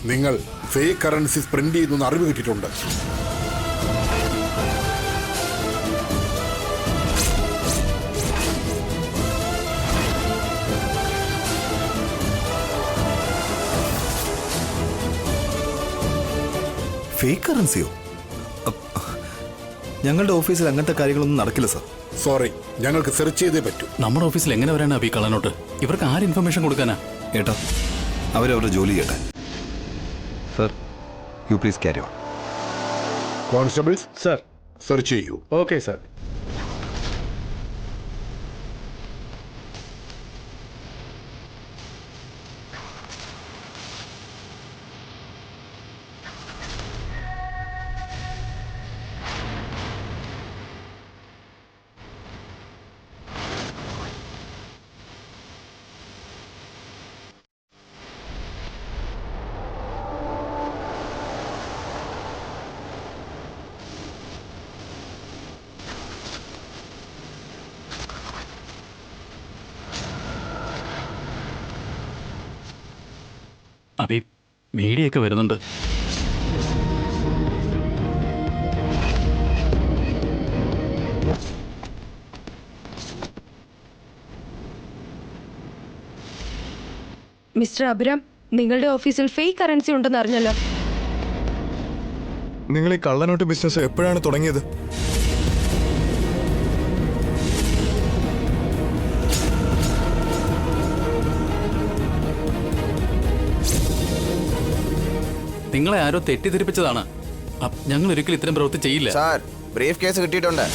നിങ്ങൾ fake currencies print ചെയ്യുന്ന അറിവ് കിട്ടിയിട്ടുണ്ട്. ഫേക്ക് കറൻസിയോ? ഞങ്ങളുടെ ഓഫീസിൽ അങ്ങനത്തെ കാര്യങ്ങളൊന്നും നടക്കില്ല സർ. സോറി, ഞങ്ങൾക്ക് സെർച്ച് ചെയ്തേ പറ്റൂ. നമ്മുടെ ഓഫീസിൽ എങ്ങനെ വരാനാ ഈ കള്ളനോട്ട്? ഇവർക്ക് ആര് ഇൻഫർമേഷൻ കൊടുക്കാനാ? ഏട്ടാ, അവരവരുടെ ജോലി ചെയ്യട്ടെ. Sir, you please carry on. Constables sir. Search ചെയ്യൂ. Okay sir. അബി, മീഡിയൊക്കെ വരുന്നുണ്ട്. മിസ്റ്റർ അഭിരാം, നിങ്ങളുടെ ഓഫീസിൽ ഫേക്ക് കറൻസി ഉണ്ടെന്ന് അറിഞ്ഞല്ലോ. നിങ്ങൾ ഈ കള്ളനോട്ട് ബിസിനസ് എപ്പോഴാണ് തുടങ്ങിയത്? നിങ്ങളെ ആരോ തെറ്റിദ്ധരിപ്പിച്ചതാണ്. ഞങ്ങൾ ഒരിക്കലും ഇത്തരം പ്രവൃത്തി ചെയ്യില്ല. സാർ, ബ്രീഫ് കേസ് കിട്ടിയിട്ടുണ്ട്.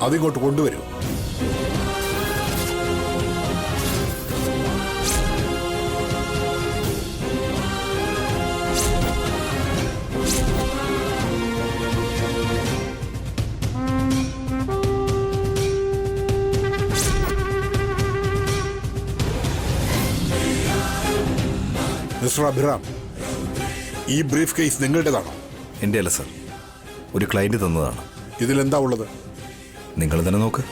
അതിങ്ങോട്ട് കൊണ്ടുവരൂ. മിസ്റ്റർ അഭിറാം, ഈ ബ്രീഫ് കേസ് നിങ്ങളുടേതാണോ? എൻ്റെ അല്ല സർ, ഒരു ക്ലയൻറ്റ് തന്നതാണ്. ഇതിലെന്താ ഉള്ളത്? നിങ്ങൾ തന്നെ നോക്ക്.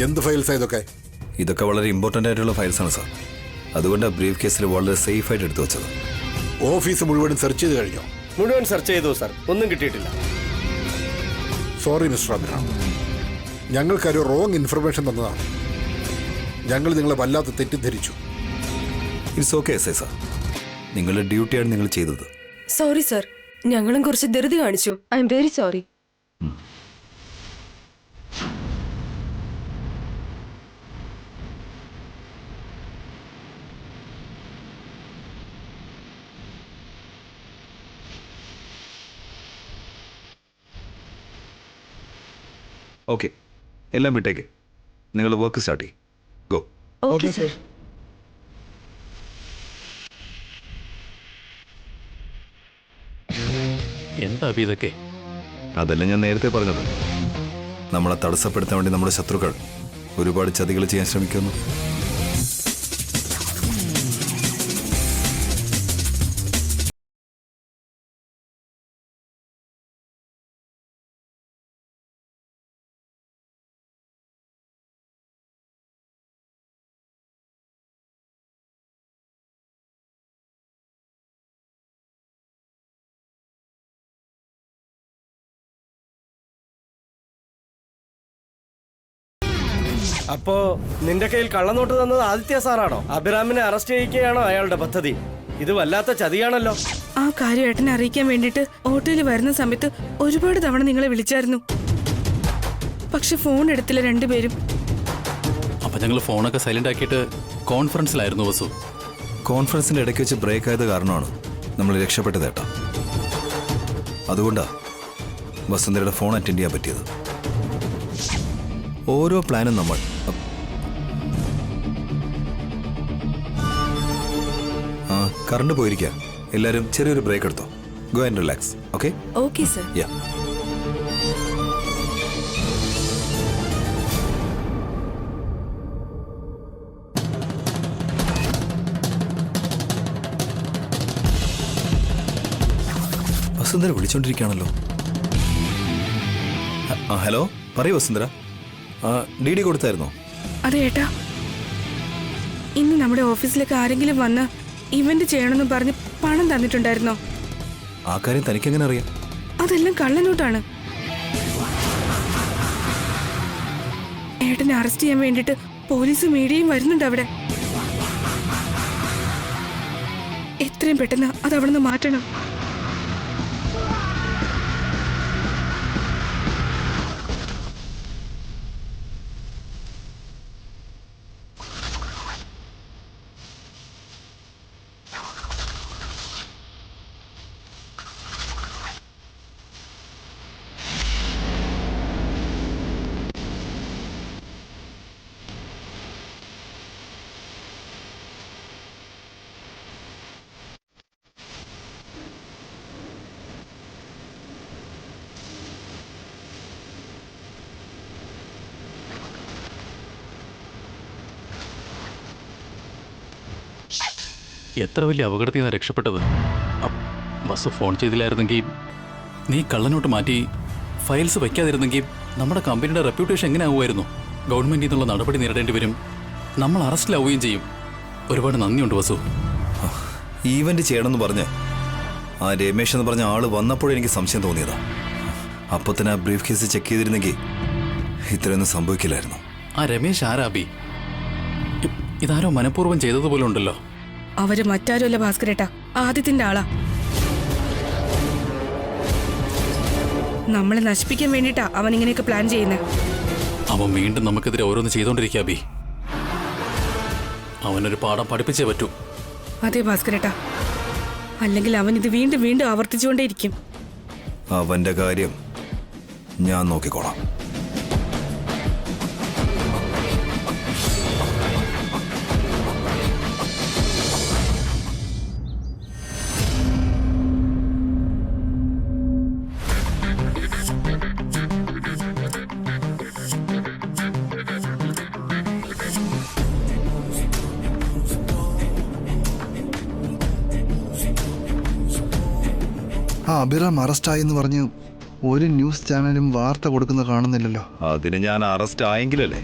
എന്ത് ഫയൽസാ ഇതൊക്കെ? ഇതൊക്കെ വളരെ ഇമ്പോർട്ടൻ്റ് ആയിട്ടുള്ള ഫയൽസാണ് സാർ. അതുകൊണ്ടാണ് ബ്രീഫ് കേസിൽ വളരെ സേഫായിട്ട് എടുത്തു വെച്ചത്. ഓഫീസ് മുഴുവനും സെർച്ച് ചെയ്ത് കഴിഞ്ഞോ? മുഴുവൻ സെർച്ച് ചെയ്തു സർ, ഒന്നും കിട്ടിയിട്ടില്ല. സോറി മിസ്റ്റർ അഭിറാം, ഞങ്ങൾക്കൊരു റോങ് ഇൻഫർമേഷൻ തന്നതാണ്. ഞങ്ങൾ നിങ്ങളെ വല്ലാതെ തെറ്റിദ്ധരിച്ചു. It's okay S I sir, നിങ്ങളുടെ ഡ്യൂട്ടിയാണ് നിങ്ങൾ ചെയ്തത്. സോറി സർ, ഞങ്ങളും കുറച്ച് ധൃതി കാണിച്ചു. I am very sorry. Okay, എല്ലാം വിട്ടേക്ക്. നിങ്ങൾ വർക്ക് സ്റ്റാർട്ട് ചെയ്യും. ഗോ. Okay sir. എന്താ അബി ഇതൊക്കെ? അതല്ല ഞാൻ നേരത്തെ പറഞ്ഞത്, നമ്മളെ തടസ്സപ്പെടുത്താൻ വേണ്ടി നമ്മുടെ ശത്രുക്കൾ ഒരുപാട് ചതികൾ ചെയ്യാൻ ശ്രമിക്കുന്നു. അപ്പോ നിന്റെ കയ്യിൽ കള്ളനോട്ട് തന്നത് ആദിത്യ സാറാണോ? അഭിറാമിനെ അറസ്റ്റ് ചെയ്യിക്കുകയാണോ അയാളുടെ പദ്ധതി? ഇത് വല്ലാത്ത ചതിയാണല്ലോ. ആ കാര്യം ഏട്ടനെ അറിയിക്കാൻ വേണ്ടിട്ട് ഓട്ടോയിൽ വരുന്ന സമയത്ത് ഒരുപാട് തവണ നിങ്ങളെ വിളിച്ചായിരുന്നു. പക്ഷെ ഫോൺ എടുത്തില്ല രണ്ടുപേരും. അപ്പൊ ഞങ്ങൾ ഫോണൊക്കെ സൈലന്റ് ആക്കിയിട്ട് കോൺഫറൻസിലായിരുന്നു വസു. കോൺഫറൻസിന്റെ ഇടയ്ക്ക് വെച്ച് ബ്രേക്ക് ആയത് കാരണമാണ് നമ്മൾ രക്ഷപ്പെട്ടത് ഏട്ടാ. അതുകൊണ്ടാ വസുന്ധരയുടെ ഫോൺ അറ്റൻഡ് ചെയ്യാൻ പറ്റിയത്. ഓരോ പ്ലാനും നമ്മൾ കറണ്ട് പോയിരിക്കുക. എല്ലാവരും ചെറിയൊരു ബ്രേക്ക് എടുത്തോ. Go and relax. Okay okay sir. Yeah. Vasundhara വിളിച്ചോണ്ടിരിക്കുകയാണല്ലോ. ഹലോ, പറയൂ വസുന്ധര. D D കൊടുത്തായിരുന്നോ? അതെ ഏട്ടാ, ഇന്ന് നമ്മുടെ ഓഫീസിലേക്ക് ആരെങ്കിലും വന്ന് ഇവന്റ് ചെയ്യണമെന്ന് പറഞ്ഞ് പണം തന്നിട്ടുണ്ടായിരുന്നോ? ആ കാര്യം തനിക്കെങ്ങനെ അറിയാം? അതെല്ലാം കള്ളനോട്ടാണ്. ഏട്ടനെ അറസ്റ്റ് ചെയ്യാൻ വേണ്ടിട്ട് പോലീസും മീഡിയയും വരുന്നുണ്ട് അവിടെ. എത്രയും പെട്ടെന്ന് അത് അവിടെ നിന്ന് മാറ്റണം. എത്ര വലിയ അപകടത്തിൽ നിന്നാണ് രക്ഷപ്പെട്ടത്. വസു ഫോൺ ചെയ്തില്ലായിരുന്നെങ്കിൽ, നീ കള്ളനോട്ട് മാറ്റി ഫയൽസ് വയ്ക്കാതിരുന്നെങ്കിൽ നമ്മുടെ കമ്പനിയുടെ റെപ്യൂട്ടേഷൻ എങ്ങനെ ആവുമായിരുന്നു? ഗവൺമെന്റിൽ നിന്നുള്ള നടപടി നേരിടേണ്ടി വരും. നമ്മൾ അറസ്റ്റിലാവുകയും ചെയ്യും. ഒരുപാട് നന്ദിയുണ്ട് വസു. ഈവന്റ് ചെയ്യണമെന്ന് പറഞ്ഞ് ആ രമേശ് എന്ന് പറഞ്ഞ ആള് വന്നപ്പോഴെനിക്ക് സംശയം തോന്നിയതാ. അപ്പോൾ തന്നെ ആ ബ്രീഫ് കേസ് ചെക്ക് ചെയ്തിരുന്നെങ്കിൽ ഇത്രയൊന്നും സംഭവിക്കില്ലായിരുന്നു. ആ രമേശ് ആരാബി? ഇതാരോ മനഃപൂർവ്വം ചെയ്തതുപോലെ ഉണ്ടല്ലോ. അവര് മറ്റാരുമല്ല ഭാസ്കരേട്ടാ, ആദ്യത്തിന്റെ ആളാ. നമ്മളെ നശിപ്പിക്കാൻ വേണ്ടിട്ടാ അവൻ ഇങ്ങനെയൊക്കെ പ്ലാൻ ചെയ്യുന്നത്. അവൻ വീണ്ടും നമുക്കെതിരെ ഓരോന്ന് ചെയ്തോണ്ടിരിക്കുക അബി. അവനൊരു പാഠം പഠിപ്പിച്ചേ പറ്റൂ. അതെ ഭാസ്കരേട്ടാ, അല്ലെങ്കിൽ അവൻ ഇത് വീണ്ടും വീണ്ടും ആവർത്തിച്ചുകൊണ്ടേയിരിക്കും. അവന്റെ കാര്യം ഞാൻ നോക്കിക്കോളാം. ആ അഭിറാം അറസ്റ്റായി എന്ന് പറഞ്ഞ് ഒരു ന്യൂസ് ചാനലും വാർത്ത കൊടുക്കുന്നത് കാണുന്നില്ലല്ലോ. അതിന് ഞാൻ അറസ്റ്റ് ആയെങ്കിലല്ലേ.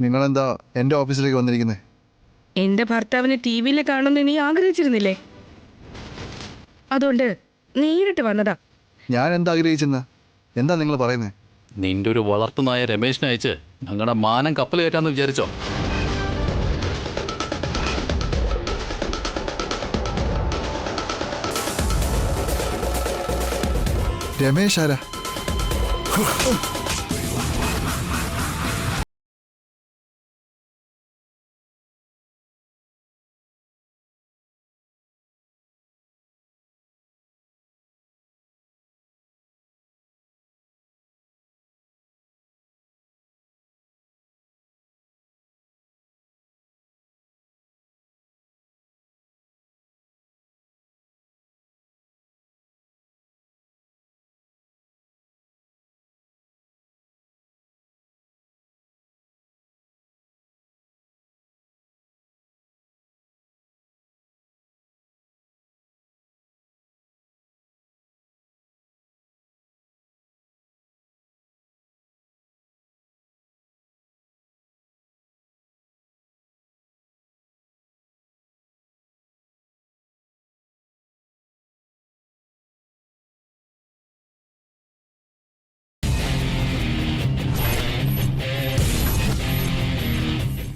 നിങ്ങളെന്താ എൻ്റെ ഓഫീസിലേക്ക് വന്നിരിക്കുന്നത്? എന്റെ ഭർത്താവിനെ ടി വിയിൽ കാണുമെന്ന് നീ ആഗ്രഹിച്ചിരുന്നില്ലേ? അതുകൊണ്ട് നേരിട്ട് വന്നതാ. ഞാൻ എന്താ ആഗ്രഹിച്ചെന്ന്? എന്താ നിങ്ങൾ പറയുന്നത്? നിന്റെ ഒരു വളർത്തുനായ രമേശിനെ അയച്ച് ഞങ്ങളുടെ മാനം കപ്പൽ കയറ്റാന്ന് വിചാരിച്ചോ? രമേശ് ആരാ?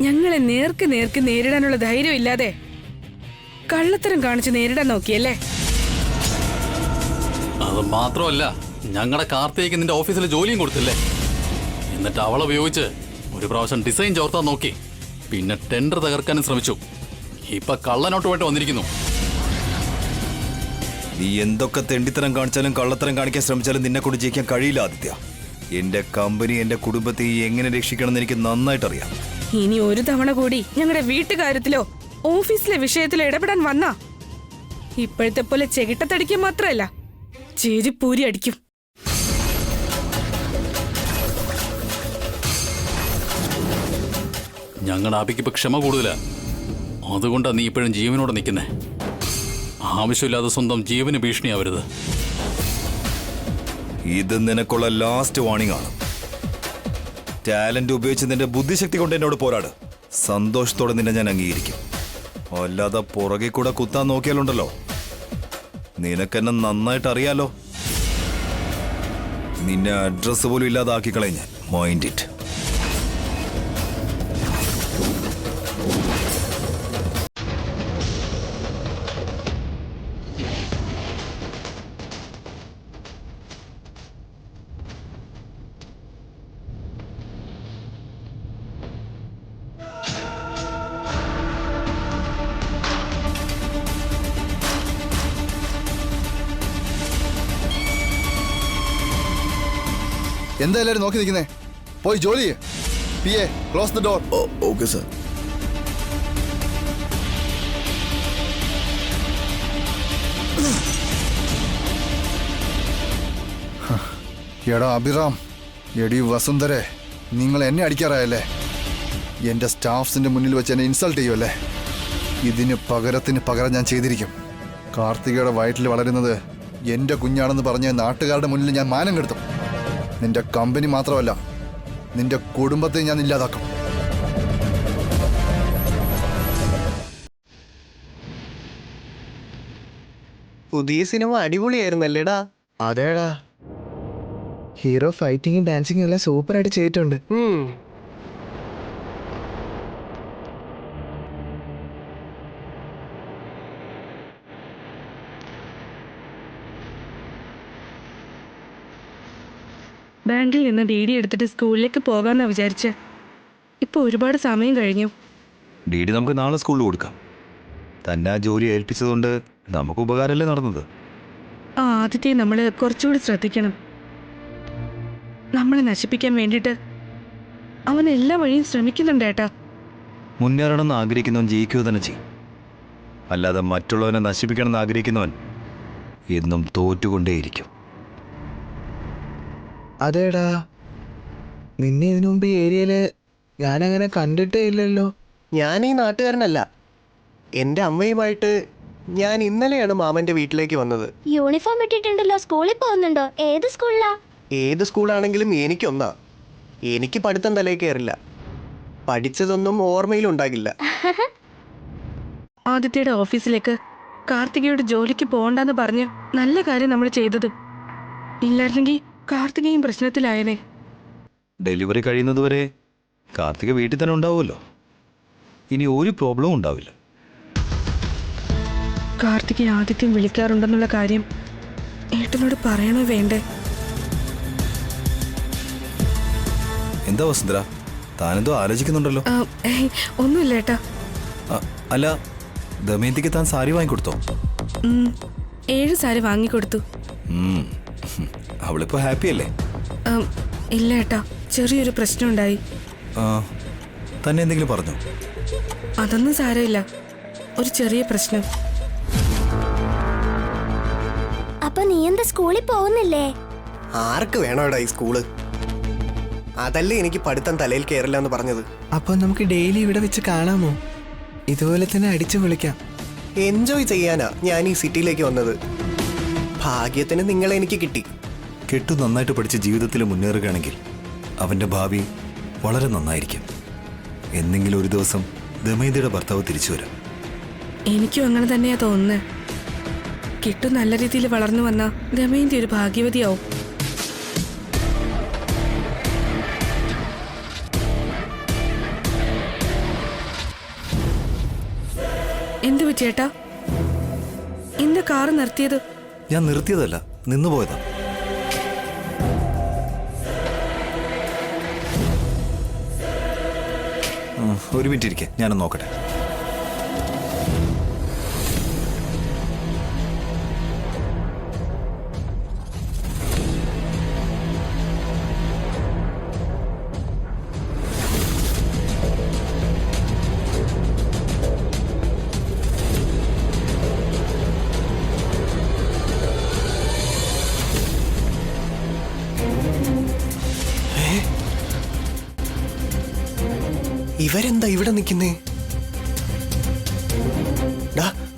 ഞങ്ങളെ നേർക്ക് നേർക്ക് നേരിടാനുള്ള ധൈര്യം ഇല്ലാതെ കള്ളത്തരം കാണിച്ച് നേരിടാൻ നോക്കിയല്ലേ? അത് മാത്രമല്ല, ഞങ്ങളുടെ കാർത്തികയ്ക്ക് നിന്റെ ഓഫീസിൽ ജോലിയും കൊടുത്തില്ലേ? എന്നിട്ട് അവളെ ഉപയോഗിച്ച് ഒരു പ്രാവശ്യം ഡിസൈൻ ചോർത്താൻ നോക്കി, പിന്നെ ടെൻഡർ തകർക്കാനും ശ്രമിച്ചു. ഇപ്പൊ കള്ളനോട്ടുമായിട്ട് വന്നിരിക്കുന്നു. നീ എന്തൊക്കെ തെണ്ടിത്തരം കാണിച്ചാലും കള്ളത്തരം കാണിക്കാൻ ശ്രമിച്ചാലും നിന്നെ കൊണ്ട് ജയിക്കാൻ കഴിയില്ല ആദിത്യ. എന്റെ കമ്പനി, എന്റെ കുടുംബത്തെ എങ്ങനെ രക്ഷിക്കണമെന്ന് എനിക്ക് നന്നായിട്ട് അറിയാം. ഇനി ഒരു തവണ കൂടി ഞങ്ങളുടെ വീട്ടുകാര്യത്തിലോ ഓഫീസിലെ വിഷയത്തിലോ ഇടപെടാൻ വന്നാ ഇപ്പോഴത്തെ പോലെ ചെകിട്ടത്തടിക്കാൻ മാത്രമല്ല, ചേരിപ്പൂരി അടിക്കും. ഞങ്ങളുടെ അബിക്കിപ്പോ ക്ഷമ കൂടുതലാ. അതുകൊണ്ടാ നീ ഇപ്പോഴും ജീവനോടെ നിൽക്കുന്നേ. ആവശ്യമില്ലാതെ സ്വന്തം ജീവന് ഭീഷണിയാവരുത്. ഇത് നിനക്കുള്ള ലാസ്റ്റ് വാർണിംഗ് ആണ്. ടാലന്റ് ഉപയോഗിച്ച് നിന്റെ ബുദ്ധിശക്തി കൊണ്ട് എന്നോട് പോരാട്. സന്തോഷത്തോടെ നിന്നെ ഞാൻ അംഗീകരിക്കും. അല്ലാതെ പുറകെ കൂടെ കുത്താൻ നോക്കിയാലുണ്ടല്ലോ, നിനക്കെന്നെ നന്നായിട്ട് അറിയാലോ. നിന്നെ അഡ്രസ് പോലും ഇല്ലാതാക്കി കളഞ്ഞ. Mind it. എന്താ എല്ലാവരും നോക്കി നിൽക്കുന്നേ? പോയി ജോലി ചെയ്യ്. PA, close the door. Okay sir. എടാ അഭിറാം, എടി വസുന്ധരെ, നിങ്ങൾ എന്നെ അടിക്കാറായല്ലേ? എൻ്റെ സ്റ്റാഫ്സിൻ്റെ മുന്നിൽ വെച്ച് എന്നെ ഇൻസൾട്ട് ചെയ്യുമല്ലേ? ഇതിന് പകരം ഞാൻ ചെയ്തിരിക്കും. കാർത്തികയുടെ വയറ്റിൽ വളരുന്നത് എൻ്റെ കുഞ്ഞാണെന്ന് പറഞ്ഞ് നാട്ടുകാരുടെ മുന്നിൽ ഞാൻ മാനം കെടുത്തും. നിന്റെ കമ്പനി മാത്രമല്ല, നിന്റെ കുടുംബത്തെ ഞാൻ ഇല്ലാതാക്കും. പുതിയ സിനിമ അടിപൊളിയായിരുന്നല്ലേടാ? അതേടാ, ഹീറോ ഫൈറ്റിങ്ങും ഡാൻസിങ്ങും എല്ലാം സൂപ്പറായിട്ട് ചെയ്തിട്ടുണ്ട്. ബാങ്കിൽ നിന്ന് DD എടുത്തിട്ട് സ്കൂളിലേക്ക് പോകാമെന്നാ വിചാരിച്ച്. ഇപ്പൊ ഒരുപാട് സമയം കഴിഞ്ഞു. DD നമുക്ക് നാളെ സ്കൂളിൽ കൊടുക്കാം. തന്നെ ആ ജോലി ഏൽപ്പിച്ചതുകൊണ്ട് നമുക്ക് ഉപകാരമല്ലേ നടന്നത്? ആദ്യത്തെ നമ്മൾ കുറച്ചുകൂടി ശ്രദ്ധിക്കണം. നമ്മളെ നശിപ്പിക്കാൻ വേണ്ടിയിട്ട് അവൻ എല്ലാ വഴിയും ശ്രമിക്കുന്നുണ്ടേട്ടാ. മുന്നേറണമെന്ന് ആഗ്രഹിക്കുന്നവൻ ജയിക്കുക തന്നെ ചെയ്യും. അല്ലാതെ മറ്റുള്ളവനെ നശിപ്പിക്കണമെന്ന് ആഗ്രഹിക്കുന്നവൻ എന്നും തോറ്റുകൊണ്ടേയിരിക്കും. അതേടാ, നിന്നെ ഇതിനു മുമ്പ് ഈ ഏരിയയില് ഞാനങ്ങനെ കണ്ടിട്ടേ ഇല്ലല്ലോ. ഞാൻ ഈ നാട്ടുകാരനല്ല. എൻ്റെ അമ്മയുമായിട്ട് ഞാൻ ഇന്നലെയാണ് മാമൻ്റെ വീട്ടിലേക്ക് വന്നത്. യൂണിഫോം ഇട്ടിട്ടുണ്ടല്ലോ, സ്കൂളിൽ പോകുന്നുണ്ടോ? ഏത് സ്കൂളിലാ? ഏത് സ്കൂളാണെങ്കിലും എനിക്കൊന്നാ. എനിക്ക് പഠിത്തം തലയിൽ കയറില്ല. പഠിച്ചതൊന്നും ഓർമ്മയിലുണ്ടാകില്ല. ആദിത്യയുടെ ഓഫീസിലേക്ക് കാർത്തികയുടെ ജോലിക്ക് പോകണ്ടെന്ന് പറഞ്ഞ് നല്ല കാര്യം നമ്മൾ ചെയ്തത്. ഇല്ലായിരുന്നെങ്കിൽ കാർത്തികയും പ്രശ്നത്തിലായനെ. ഡെലിവറി കഴിയുന്നതുവരെ കാർത്തിക വീട്ടിൽ തന്നെ ഉണ്ടാവുമല്ലോ. ഇനി ഒരു പ്രോബ്ലവും ഉണ്ടാവില്ല. കാർത്തിക ആദിത്യം വിളിക്കാറുണ്ടെന്നുള്ള കാര്യം ഏട്ടനോട് പറയണോ വേണ്ടേ? എന്താ വസുന്ധര, താനെന്തോ ആലോചിക്കുന്നുണ്ടല്ലോ? ഒന്നുമില്ല ഏട്ടാ. അല്ല, ദമയന്തിക്ക് താൻ സാരി വാങ്ങിക്കൊടുത്തോ? 7 സാരി വാങ്ങിക്കൊടുത്തു. അവളിപ്പോ ഹാപ്പി അല്ലേ? ഇല്ല ഏട്ടാ, ചെറിയൊരു പ്രശ്നം ഉണ്ടായി. തന്നെ എന്തെങ്കിലും പറഞ്ഞോ? അതൊന്നും സാരമില്ല, ഒരു ചെറിയ പ്രശ്നം. അപ്പൊ നീ എന്താ സ്കൂളിൽ പോകുന്നില്ലേ? ആർക്ക് വേണോടാ ഈ സ്കൂള്? അതല്ലേ എനിക്ക് പഠിത്തം തലയിൽ കയറില്ല എന്ന് പറഞ്ഞത്. അപ്പൊ നമുക്ക് ഡെയിലി ഇവിടെ വെച്ച് കാണാമോ? ഇതുപോലെ തന്നെ അടിച്ചു വിളിക്കാം. എൻജോയ് ചെയ്യാനാ ഞാൻ ഈ സിറ്റിയിലേക്ക് വന്നത്. ഭാഗ്യത്തിന് നിങ്ങളെ എനിക്ക് കിട്ടി. കെട്ടു നന്നായിട്ട് പഠിച്ച് ജീവിതത്തിൽ മുന്നേറുകയാണെങ്കിൽ അവൻ്റെ ഭാവി വളരെ നന്നായിരിക്കും. എന്നെങ്കിലും ഒരു ദിവസം ദമയന്തിയുടെ ഭർത്താവ് തിരിച്ചു വരും. എനിക്കും അങ്ങനെ തന്നെയാ തോന്നുന്നത്. കിട്ടു നല്ല രീതിയിൽ വളർന്നു വന്ന ദമയന്തി ഒരു ഭാഗ്യവതിയാവും. പറ്റിയേട്ടാ? എന്താ കാറ് നിർത്തിയത്? ഞാൻ നിർത്തിയതല്ല, നിന്നുപോയതാ. ഒരു മിനിറ്റ് ഇരിക്കെ, ഞാനൊന്ന് നോക്കട്ടെ. ഇവരെന്താ ഇവിടെ നിൽക്കുന്നേ?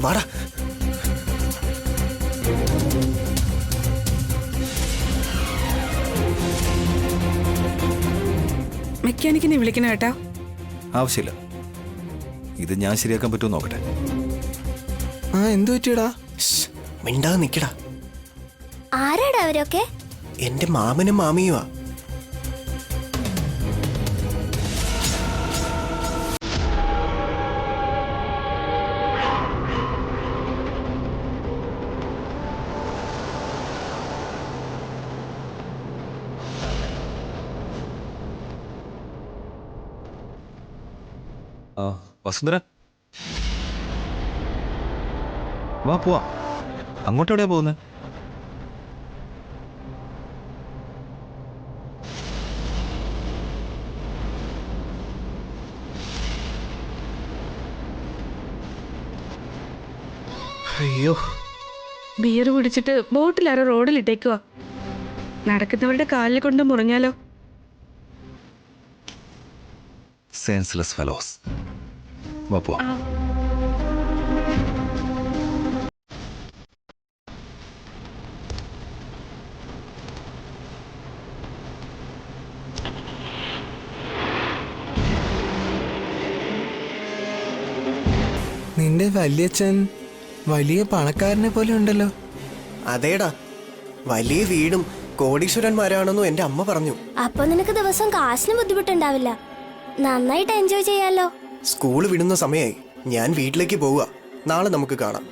വാടാ. മെക്കാനിക്കിനെ വിളിക്കണ ഏട്ടാ. ആവശ്യമില്ല, ഇത് ഞാൻ ശരിയാക്കാൻ പറ്റുമോ നോക്കട്ടെ. ആ എന്തു പറ്റിയടാ? മിണ്ടാതെ നിക്കടാ. ആരാടാ അവരൊക്കെ? എന്റെ മാമനും മാമിയുമാ. വസുന്ധര, വാ പോവാ. അങ്ങോട്ടെവിടെയാ പോകുന്നത്? അയ്യോ, ബിയർ കുടിച്ചിട്ട് ബോട്ടിലാരോ റോഡിലിട്ടേക്കുക. നടക്കുന്നവരുടെ കാലിൽ കൊണ്ട് മുറിഞ്ഞാലോ? Senseless fellows. വാ പോവാ. നിന്റെ വല്യച്ഛൻ വലിയ പണക്കാരനെ പോലെ ഉണ്ടല്ലോ. അതേടാ, വലിയ വീടും കോടീശ്വരന്മാരാണെന്നും എന്റെ അമ്മ പറഞ്ഞു. അപ്പൊ നിനക്ക് ദിവസം കാശിന് ബുദ്ധിമുട്ടുണ്ടാവില്ല. നന്നായിട്ട് എൻജോയ് ചെയ്യാലോ. സ്കൂൾ വിടുന്ന സമയമായി. ഞാൻ വീട്ടിലേക്ക് പോവുക. നാളെ നമുക്ക് കാണാം.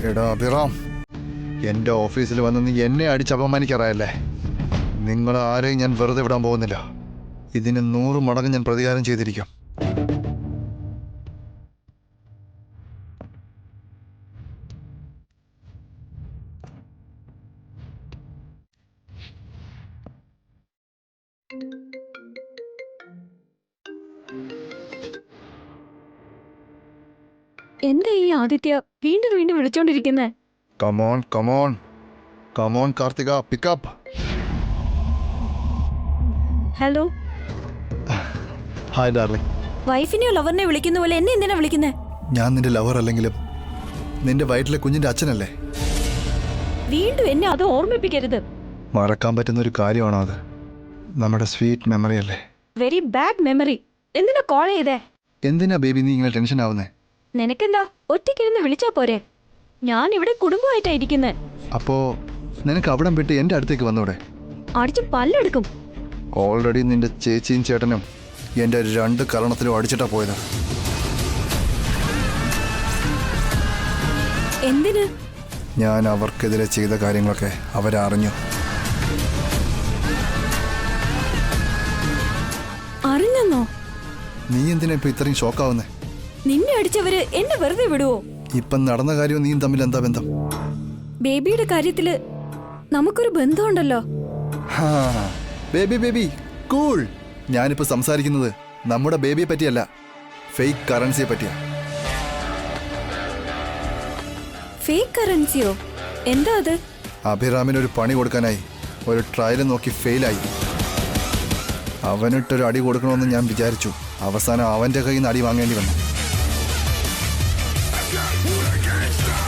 എടാ അഭിറാം, എൻ്റെ ഓഫീസിൽ വന്ന് നീ എന്നെ അടിച്ച് അപമാനിക്കാറായല്ലേ? നിങ്ങൾ ആരെയും ഞാൻ വെറുതെ വിടാൻ പോകുന്നില്ല. ഇതിന് 100 മടങ്ങ് ഞാൻ പ്രതികാരം ചെയ്തിരിക്കും. എന്താ ഈ ആദിത്യ വീണ്ടും വീണ്ടും വിളിച്ചോണ്ടിരിക്കുന്നേ? Come on come on come on Karthika, pick up. Hello. Hi darling. വൈഫിനെയോ ലവറിനെ വിളിക്കുന്ന പോലെ എന്നെ എന്തിനാ വിളിക്കുന്നേ? ഞാൻ നിന്റെ ലവർ അല്ലെങ്കിലും നിന്റെ വയറ്റിലെ കുഞ്ഞിന്റെ അച്ഛനല്ലേ? വീണ്ടും എന്നെ അത് ഓർമ്മിപ്പിക്കരുത്. മറക്കാൻ പറ്റുന്ന ഒരു കാര്യമാണോ അത്? നമ്മുടെ സ്വീറ്റ് മെമ്മറി അല്ലേ? Very bad memory. എന്തിനാ കോൾ ചെയ്തേ? എന്തിനാ ബേബി നീ ഇങ്ങനെ ടെൻഷൻ ആവുന്നേ? നിനക്കെന്താ ഒറ്റയ്ക്കിരുന്ന് വിളിച്ചാ പോരെ? ഞാൻ ഇവിടെ കുടുംബമായിട്ടാ ഇരിക്കുന്നേ. അപ്പോ നിനക്ക് അവിടം വിട്ട് എൻ്റെ അടുത്തേക്ക് വന്നൂടെ? അടിച്ച് പല്ലെടുക്കും. ഓൾറെഡി നിന്റെ ചേച്ചിയും ചേട്ടനും എൻ്റെ 2 കരണത്തിലും അടിച്ചിട്ടാ പോയത്. എന്തിന്? ഞാൻ അവർക്കെതിരെ ചെയ്ത കാര്യങ്ങളൊക്കെ അവരറിഞ്ഞു. അറിഞ്ഞെന്നോ? നീ എന്തിനാ ഇപ്പൊ ഇത്രയും ഷോക്കാവുന്നേ? നിന്നെ അടിച്ചവര് എന്നെ വെറുതെ വിടുവോ? ഇപ്പം നടന്ന കാര്യവും നീയും തമ്മിൽ എന്താ ബന്ധം? ബേബിയുടെ കാര്യത്തില് നമുക്കൊരു ബന്ധമുണ്ടല്ലോ. Baby baby cool. ഞാനിപ്പോ സംസാരിക്കുന്നത് നമ്മുടെ ബേബിയെ പറ്റിയല്ല, ഫേക്ക് കറൻസിയെ പറ്റിയാ. ഫേക്ക് കറൻസിയോ? എന്താ അത്? അഭിറാമിനൊരു പണി കൊടുക്കാനായി ഒരു ട്രയൽ നോക്കി ഫെയിലായി. അവനിട്ടൊരു അടി കൊടുക്കണമെന്ന് ഞാൻ വിചാരിച്ചു. അവസാനം അവൻ്റെ കയ്യിൽ നിന്ന് അടി വാങ്ങേണ്ടി വന്നു.